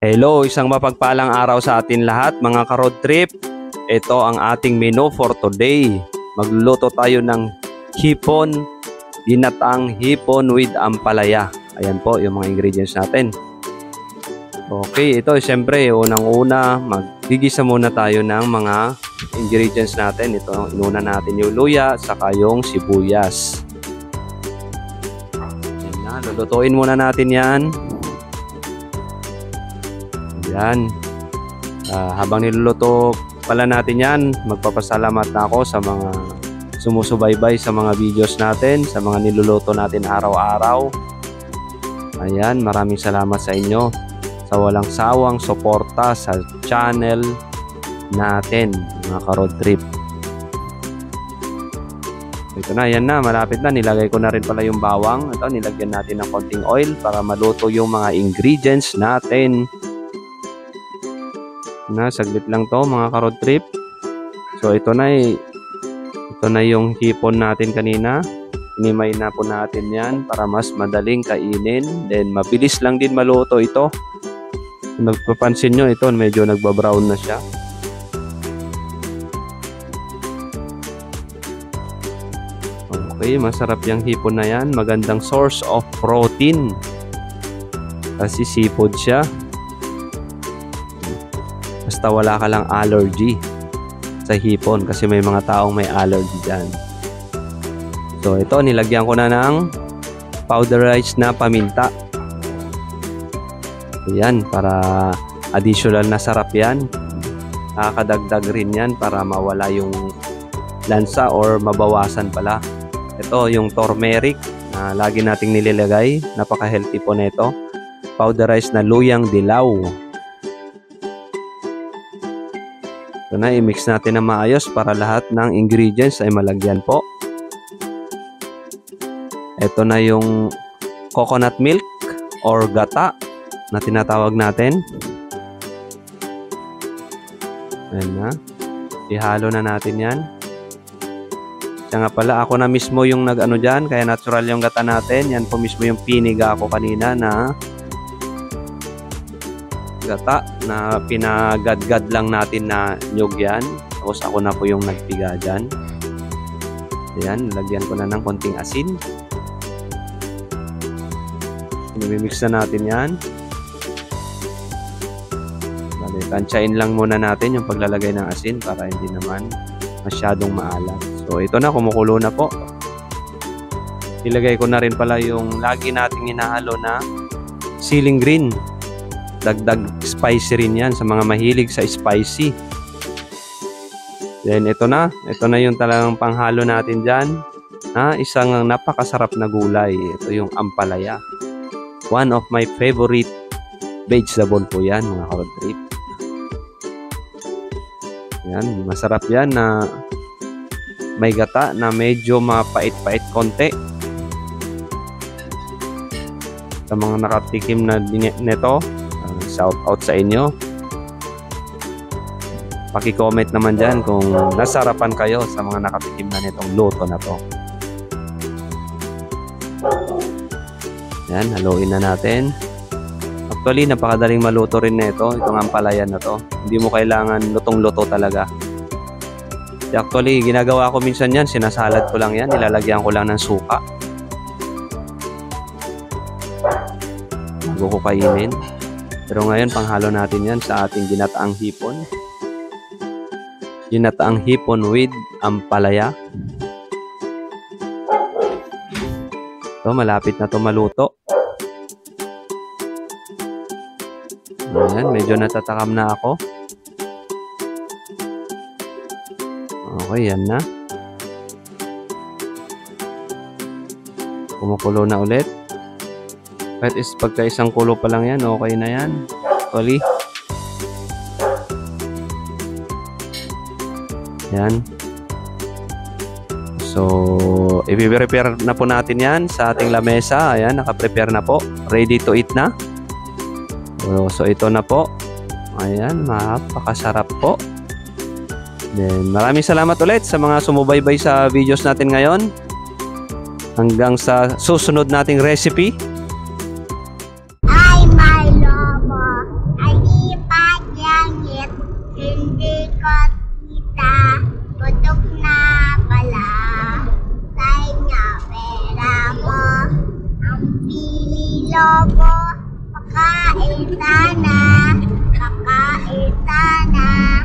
Hello, isang mapagpalang araw sa atin lahat mga ka-road trip. Ito ang ating menu for today. Magluluto tayo ng hipon, ginataang hipon with ampalaya. Ayan po yung mga ingredients natin. Okay, ito siyempre unang-una maggigisa muna tayo ng mga ingredients natin. Ito, inuna natin yung luya saka yung sibuyas. Ayan na, lulutuin muna natin yan. Yan. Habang niluluto pala natin yan, magpapasalamat na ako sa mga sumusubaybay sa mga videos natin, sa mga niluluto natin araw-araw. Ayan, maraming salamat sa inyo sa walang sawang suporta sa channel natin, mga ka-road trip. Ito na, yan na, malapit na. Nilagay ko na rin pala yung bawang. Ito, nilagyan natin ng konting oil para maluto yung mga ingredients natin. Na saglit lang to mga ka-road trip. So ito na yung hipon natin kanina. Inimay na po natin yan para mas madaling kainin. Then mabilis lang din maluto ito. Kung nagpapansin nyo, ito medyo nagbabrown na siya. Okay, masarap yung hipon na yan. Magandang source of protein kasi seafood siya. Basta wala ka lang allergy sa hipon kasi may mga taong may allergy dyan. So ito, nilagyan ko na ng powderized na paminta. Ayan, para additional na sarap yan. Nakakadagdag rin yan para mawala yung lansa or mabawasan pala. Ito yung turmeric na lagi nating nililagay. Napaka-healthy po na ito. Powderized na luyang dilaw. Ito na, i-mix natin na maayos para lahat ng ingredients ay malagyan po. Ito na yung coconut milk or gata na tinatawag natin. Ayan na. Ihalo na natin yan. Kaya nga pala, ako na mismo yung nag-ano dyan, kaya natural yung gata natin. Yan po mismo yung piniga ko kanina na gata na pinagadgad lang natin na nyug yan. Tapos ako na po yung nagpiga dyan. Ayan, lagyan ko na ng konting asin. Imimix na natin yan. Tansyain lang muna natin yung paglalagay ng asin para hindi naman masyadong maalat. So ito na, kumukulo na po. Ilagay ko na rin pala yung lagi nating hinahalo na ceiling green. Dagdag spicy rin yan sa mga mahilig sa spicy. Then ito na yung talagang panghalo natin dyan. Isang napakasarap na gulay. Ito yung ampalaya. One of my favorite vegetable po yan mga ka-road trip. Yan, masarap yan na may gata na medyo mapait-pait konti. Sa mga nakatikim na nito, shout out sa inyo. Paki-comment naman dyan kung nasarapan kayo sa mga nakatikim na nitong luto na to. Yan, haluin na natin. Actually, napakadaling maluto rin nito. Itong ampalaya na to. Hindi mo kailangan lutong-luto talaga. Actually, ginagawa ko minsan yan. Sinasalad ko lang yan. Nilalagyan ko lang ng suka. Bago ko kainin. Pero ngayon, panghalo natin yan sa ating ginataang hipon. Ginataang hipon with ampalaya. So, malapit na ito maluto. Ayan, medyo natatakam na ako. Okay, yan na. Kumukulo na ulit. Kahit pagka isang kulo pa lang yan, okay na yan. Actually. Yan. So, i-prepare na po natin yan sa ating lamesa. Ayan, naka-prepare na po. Ready to eat na. So, ito na po. Ayan, napakasarap po. Then, maraming salamat ulit sa mga sumubaybay sa videos natin ngayon. Hanggang sa susunod nating recipe. Ay, my lover. Ay, lobo, pakain sana, pakain sana.